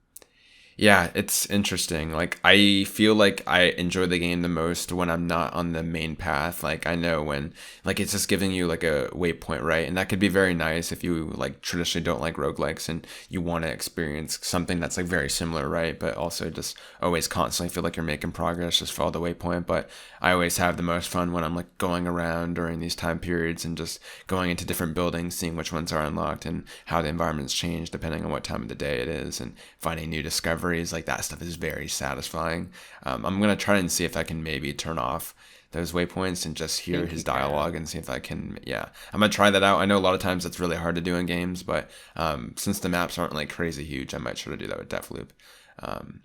S1: yeah, it's interesting. Like I feel like I enjoy the game the most when I'm not on the main path. Like I know when like it's just giving you like a waypoint, right? And that could be very nice if you like traditionally don't like roguelikes and you want to experience something that's like very similar, right? But also just always constantly feel like you're making progress, just follow the waypoint. But I always have the most fun when I'm like going around during these time periods and just going into different buildings, seeing which ones are unlocked and how the environments change depending on what time of the day it is, and finding new discoveries. Like that stuff is very satisfying. I'm gonna try and see if I can maybe turn off those waypoints and just
S2: I
S1: hear
S2: think
S1: his
S2: you
S1: dialogue
S2: can.
S1: and see if I can. Yeah, I'm gonna try that out. I know a lot of times that's really hard to do in games, but since the maps aren't like crazy huge, I might try to do that with Deathloop. Um,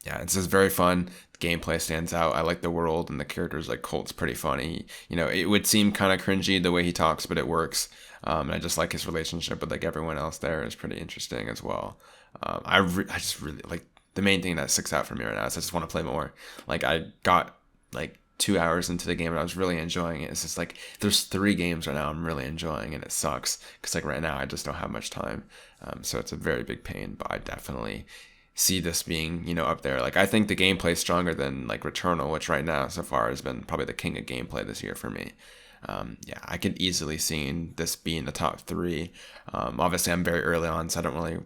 S1: yeah, it's just very fun. The gameplay stands out. I like the world and the characters. Like Colt's pretty funny. You know, it would seem kind of cringy the way he talks, but it works. And I just like his relationship with like everyone else there is pretty interesting as well. I just really like the main thing that sticks out for me right now is I just want to play more. Like I got like 2 hours into the game and I was really enjoying it. It's just like there's 3 games right now I'm really enjoying and it sucks because like right now I just don't have much time. So it's a very big pain, but I definitely see this being up there. Like I think the gameplay is stronger than like Returnal, which right now so far has been probably the king of gameplay this year for me. Yeah, I could easily see this being the top 3. Obviously, I'm very early on, so I don't really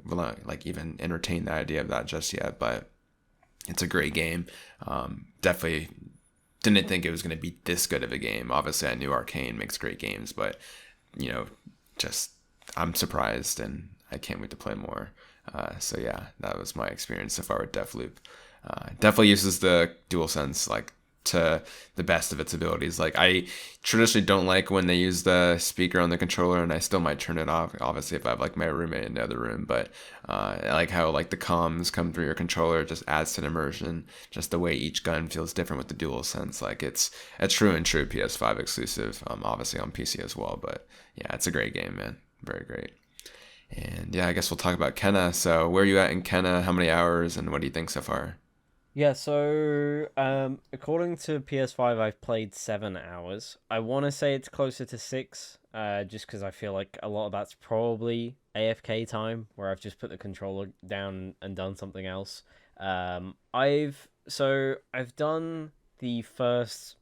S1: like even entertain the idea of that just yet. But it's a great game. Definitely didn't think it was going to be this good of a game. Obviously, I knew Arcane makes great games, but you know, just I'm surprised and I can't wait to play more. So yeah, that was my experience so far with Deathloop. Definitely uses the DualSense like to the best of its abilities. Like I traditionally don't like when they use the speaker on the controller, and I still might turn it off. Obviously, if I have like my roommate in the other room, but I like how like the comms come through your controller, just adds to the immersion. Just the way each gun feels different with the DualSense. Like it's a true and true PS5 exclusive. Obviously on PC as well, but yeah, it's a great game, man. Very great. And yeah, I guess we'll talk about Kenna. So where are you at in Kenna? How many hours, and what do you think so far?
S2: Yeah, so according to PS5, I've played 7 hours. I want to say it's closer to 6, just because I feel like a lot of that's probably AFK time, where I've just put the controller down and done something else. I've done the first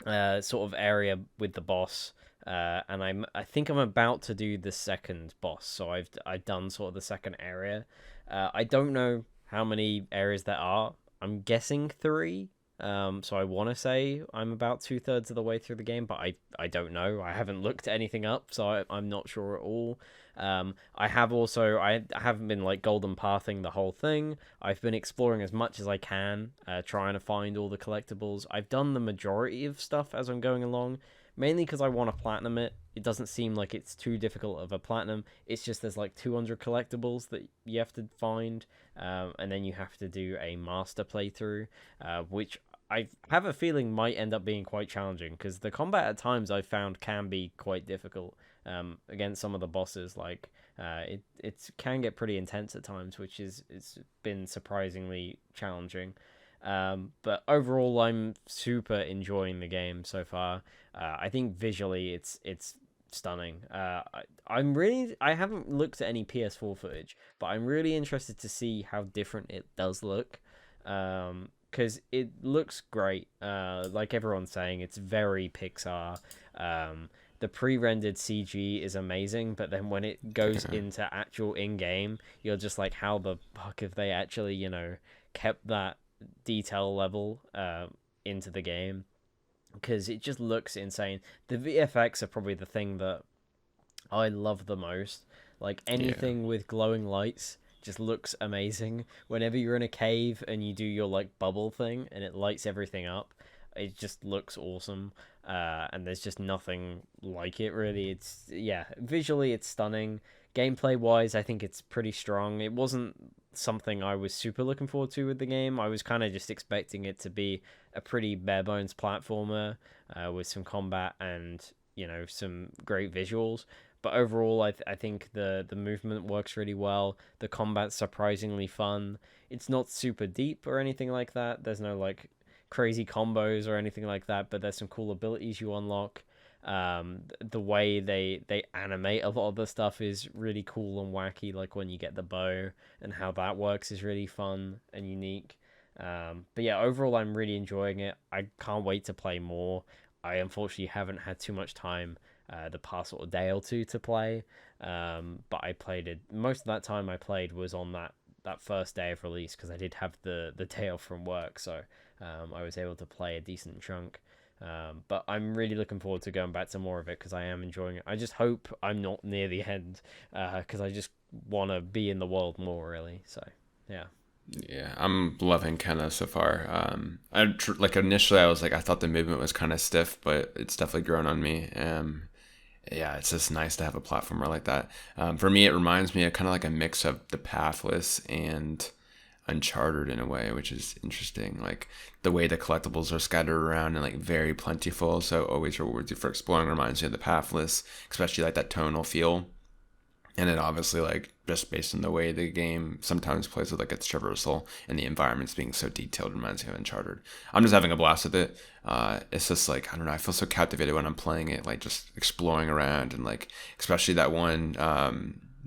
S2: sort of area with the boss. And I think I'm about to do the second boss, so I've done sort of the second area. I don't know how many areas there are. I'm guessing three. So I want to say I'm about 2/3 of the way through the game, but I don't know. I haven't looked anything up, so I'm not sure at all. I have also I haven't been like golden pathing the whole thing. I've been exploring as much as I can, trying to find all the collectibles. I've done the majority of stuff as I'm going along, mainly because I want to platinum it. It doesn't seem like it's too difficult of a platinum. It's just there's like 200 collectibles that you have to find, and then you have to do a master playthrough, which I have a feeling might end up being quite challenging because the combat at times I've found can be quite difficult against some of the bosses. Like it can get pretty intense at times, which is it's been surprisingly challenging. But overall, I'm super enjoying the game so far. I think visually, it's stunning. I haven't looked at any PS4 footage, but I'm really interested to see how different it does look. Because it looks great. Like everyone's saying, it's very Pixar. The pre-rendered CG is amazing, but then when it goes
S1: Yeah.
S2: into actual in-game, you're just like, how the fuck have they actually, kept that detail level into the game? Because it just looks insane. The VFX are probably the thing that I love the most. Like
S1: Yeah.
S2: anything with glowing lights just looks amazing. Whenever you're in a cave and you do your like bubble thing and it lights everything up, it just looks awesome. And there's just nothing like it really. It's yeah, visually it's stunning. Gameplay wise, I think it's pretty strong. It wasn't something I was super looking forward to with the game. I was kind of just expecting it to be a pretty bare bones platformer with some combat and some great visuals. But overall, I think the movement works really well. The combat's surprisingly fun. It's not super deep or anything like that. There's no like crazy combos or anything like that. But there's some cool abilities you unlock. The way they animate a lot of the stuff is really cool and wacky. Like when you get the bow and how that works is really fun and unique. But yeah, overall, I'm really enjoying it. I can't wait to play more. I unfortunately haven't had too much time the past sort of day or two to play. But I played it. Most of that time I played was on that first day of release because I did have the day off from work, so I was able to play a decent chunk. But I'm really looking forward to going back to more of it because I am enjoying it. I just hope I'm not near the end because I just want to be in the world more, really. So, yeah.
S1: Yeah, I'm loving Kenna so far. Like initially, I was like, I thought the movement was kind of stiff, but it's definitely grown on me. Yeah, it's just nice to have a platformer like that. For me, it reminds me of kind of like a mix of the Pathless and Uncharted in a way, which is interesting. Like the way the collectibles are scattered around and like very plentiful, so always rewards you for exploring. Reminds me of the Pathless, especially like that tonal feel. And it obviously like just based on the way the game sometimes plays with like its traversal and the environments being so detailed reminds me of Uncharted. I'm just having a blast with it. It's just like I don't know. I feel so captivated when I'm playing it, like just exploring around and like especially that one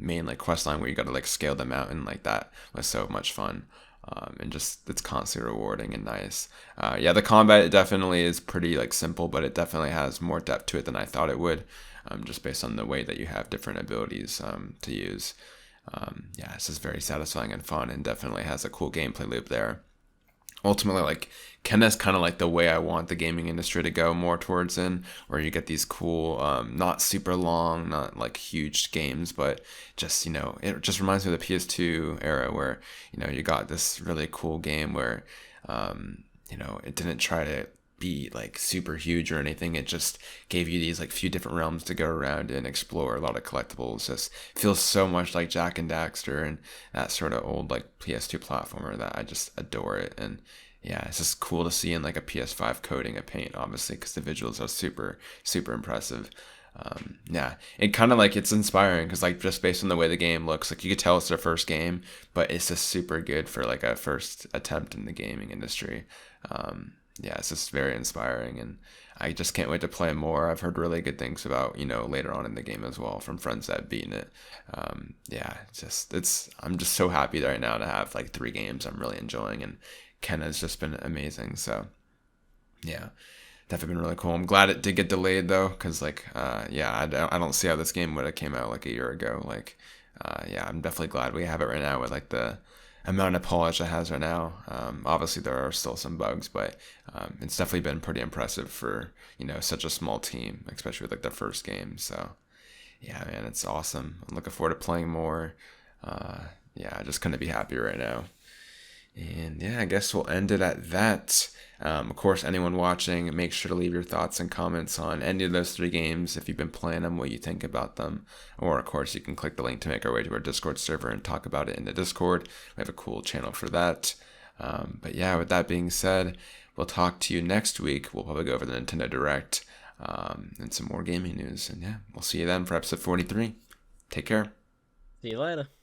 S1: main like quest line where you got to like scale the mountain. Like that was so much fun. And just it's constantly rewarding and nice. Yeah, the combat it definitely is pretty like simple, but it definitely has more depth to it than I thought it would, just based on the way that you have different abilities to use. Yeah, it's just very satisfying and fun, and definitely has a cool gameplay loop there. Ultimately, like Kenna's kind of like the way I want the gaming industry to go more towards in, where you get these cool, not super long, not like huge games, but just it just reminds me of the PS2 era where you got this really cool game where it didn't try to be like super huge or anything. It just gave you these like few different realms to go around and explore. A lot of collectibles. Just feels so much like Jack and Daxter and that sort of old like PS2 platformer that I just adore it. And yeah, it's just cool to see in like a PS5 coating of paint, obviously, because the visuals are super super impressive. Yeah, it kind of like it's inspiring because like just based on the way the game looks, like you could tell it's their first game, but it's just super good for like a first attempt in the gaming industry. Yeah, it's just very inspiring, and I just can't wait to play more. I've heard really good things about later on in the game as well from friends that have beaten it. Yeah, it's I'm just so happy right now to have like 3 games I'm really enjoying, and Ken has just been amazing. So yeah. definitely been really cool. I'm glad it did get delayed though, because like, yeah, I don't see how this game would have came out like a year ago. Like, yeah, I'm definitely glad we have it right now with like the amount of polish it has right now. Obviously, there are still some bugs, but it's definitely been pretty impressive for such a small team, especially with like their first game. So yeah, man, it's awesome. I'm looking forward to playing more. Yeah, I just couldn't be happier right now. And yeah, I guess we'll end it at that. Of course, anyone watching, make sure to leave your thoughts and comments on any of those 3 games if you've been playing them, what you think about them. Or, of course, you can click the link to make our way to our Discord server and talk about it in the Discord. We have a cool channel for that. But yeah, with that being said, we'll talk to you next week. We'll probably go over the Nintendo Direct and some more gaming news. And yeah, we'll see you then for episode 43. Take care.
S2: See you later.